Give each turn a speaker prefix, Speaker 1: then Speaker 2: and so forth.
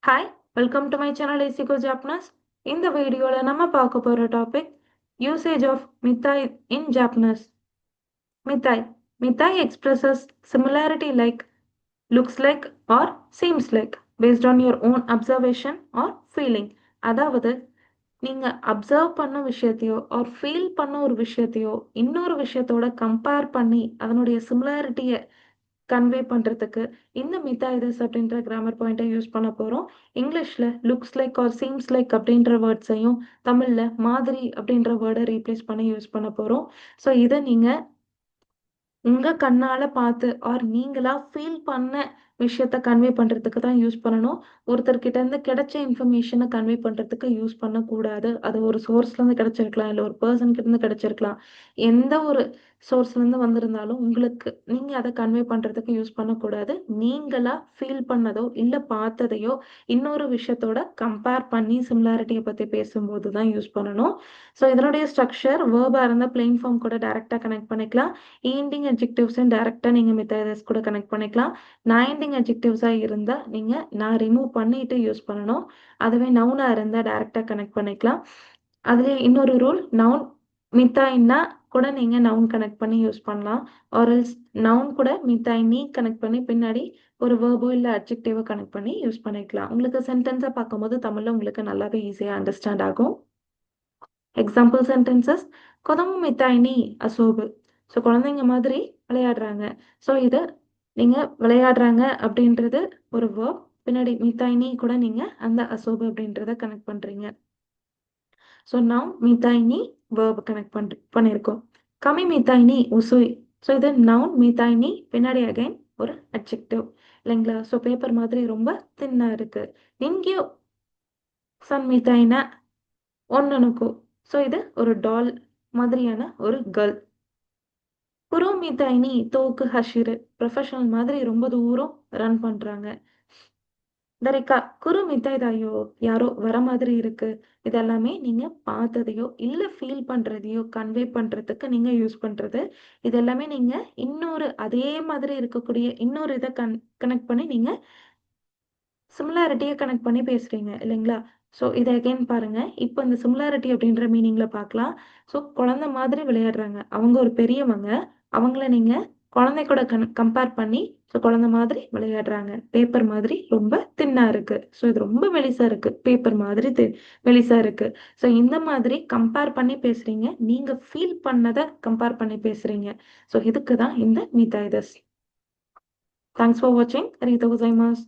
Speaker 1: Hi, welcome to my channel Isiko Japanese. இந்த வீடியோல நம்ம பார்க்க போற topic usage of மித்தாய் in Japanese. மித்தாய். மித்தாய் expresses similarity like, looks like or seems like based on your own observation or feeling. அதாவது நீங்க observe பண்ண விஷயத்தையோ R feel பண்ண ஒரு விஷயத்தையோ இன்னொரு விஷயத்தோட கம்பேர் பண்ணி அதனுடைய சிமிலாரிட்டியை கன்வே பண்றதுக்கு இந்த மித்தாய்தஸ் அப்படின்ற கிராமர் பாயிண்டை யூஸ் பண்ண போறோம். இங்கிலீஷ்ல looks like or seems like அப்படின்ற வேர்ட்ஸையும் தமிழ்ல மாதிரி அப்படின்ற வேர்டை ரீப்ளேஸ் பண்ணி யூஸ் பண்ண போறோம். ஸோ இதை நீங்க உங்க கண்ணால பார்த்து ஆர் நீங்களா ஃபீல் பண்ண விஷயத்த கன்வே பண்றதுக்கு தான் யூஸ் பண்ணணும். ஒருத்தர்கிட்ட இருந்து கிடைச்ச இன்ஃபர்மேஷனை கன்வே பண்றதுக்கு யூஸ் பண்ணக்கூடாது. அது ஒரு சோர்ஸ்ல இருந்து கிடைச்சிருக்கலாம், இல்லை ஒரு பர்சன் கிட்ட இருந்து கிடைச்சிருக்கலாம். எந்த ஒரு சோர்ஸ்ல இருந்து வந்திருந்தாலும் உங்களுக்கு நீங்க அதை கன்வே பண்றதுக்கு யூஸ் பண்ணக்கூடாது. நீங்களா ஃபீல் பண்ணதோ இல்லை பார்த்ததையோ இன்னொரு விஷயத்தோட கம்பேர் பண்ணி சிமிலாரிட்டியை பத்தி பேசும்போது தான் யூஸ் பண்ணணும். ஸோ இதனுடைய ஸ்ட்ரக்சர் வேர்பா இருந்தால் பிளெயின் ஃபார்ம் கூட டைரக்டா கனெக்ட் பண்ணிக்கலாம். ஈண்டிங் அட்ஜெக்டிவ்ஸும் டைரக்டா நீங்க மித்தாய்தஸ் கூட கனெக்ட் பண்ணிக்கலாம். நான் அட்ஜெக்டிவ்ஸா இருந்தா நீங்க நான் ரிமூவ் பண்ணிட்டு யூஸ் பண்ணணும். அதுவே நவுனா இருந்தா டைரக்டா கனெக்ட் பண்ணிக்கலாம். அதுல இன்னொரு ரூல், நவுன் மித்தாய்னா கூட நீங்க நவுன் கனெக்ட் பண்ணி யூஸ் பண்ணலாம். ஆர்எல்ஸ் நவுன் கூட மித்தாய் நீ கனெக்ட் பண்ணி பின்னாடி ஒரு வேர்போ இல்லை அட்ஜெக்டிவோ கனெக்ட் பண்ணி யூஸ் பண்ணிக்கலாம். உங்களுக்கு சென்டென்ஸை பார்க்கும்போது தமிழ்ல உங்களுக்கு நல்லாவே ஈஸியா அண்டர்ஸ்டாண்ட் ஆகும். எக்ஸாம்பிள் சென்டென்சஸ், கொதமு மித்தாய் நீ அசோபு. ஸோ குழந்தைங்க மாதிரி விளையாடுறாங்க. ஸோ இது நீங்க விளையாடுறாங்க அப்படின்றது ஒரு வேர்ப், பின்னாடி மித்தாய் நீ கூட நீங்க அந்த அசோபு அப்படின்றத கனெக்ட் பண்றீங்க. ஸோ நவுன் மித்தாய் நீ வேர்ப் கனெக்ட் பண்ணியிருக்கோம். கமி மித்தாய் நீ உசுய். ஸோ இது நவுன் மித்தாய் நீ பின்னாடி அகைன் ஒரு அட்ஜெக்டிவ் இல்லைங்களா? ஸோ பேப்பர் மாதிரி ரொம்ப தின்னா இருக்கு. நின்கியோ சன் மித்தாய்னா ஒன்னனுக்கோ. ஸோ இது ஒரு டால் மாதிரியான ஒரு கேர்ள். குரு மித்தாய்னி தோக்கு ஹஷிரு, ப்ரொஃபஷனல் மாதிரி ரொம்ப தூரம் ரன் பண்றாங்க. தரிக்கா குரு மித்தாய்தாயோ, யாரோ வர மாதிரி இருக்கு. இதெல்லாமே நீங்க பார்த்ததையோ இல்ல ஃபீல் பண்றதையோ கன்வே பண்றதுக்கு நீங்க யூஸ் பண்றது. இதெல்லாமே நீங்க இன்னொரு அதே மாதிரி இருக்கக்கூடிய இன்னொரு இதை கனெக்ட் பண்ணி நீங்க சிமிலாரிட்டியை கனெக்ட் பண்ணி பேசுறீங்க இல்லைங்களா? ஸோ இதை அகைன் பாருங்க. இப்போ இந்த சிமிலாரிட்டி அப்படின்ற மீனிங்ல பார்க்கலாம். ஸோ குழந்தை மாதிரி விளையாடுறாங்க, அவங்க ஒரு பெரியவங்க, அவங்கள நீங்க குழந்தை கூட கம்பேர் பண்ணி ஸோ குழந்தை மாதிரி விளையாடுறாங்க, பேப்பர் மாதிரி ரொம்ப தின்னா இருக்கு. ஸோ இது ரொம்ப மெலிசா இருக்கு, பேப்பர் மாதிரி மெலிசா இருக்கு. ஸோ இந்த மாதிரி கம்பேர் பண்ணி பேசுறீங்க, நீங்க ஃபீல் பண்ணதை கம்பேர் பண்ணி பேசுறீங்க. ஸோ இதுக்கு தான் இந்த மித்தாய்தஸ். தேங்க்ஸ் ஃபார் வாட்சிங். அரிகதோ கோசைமாசு.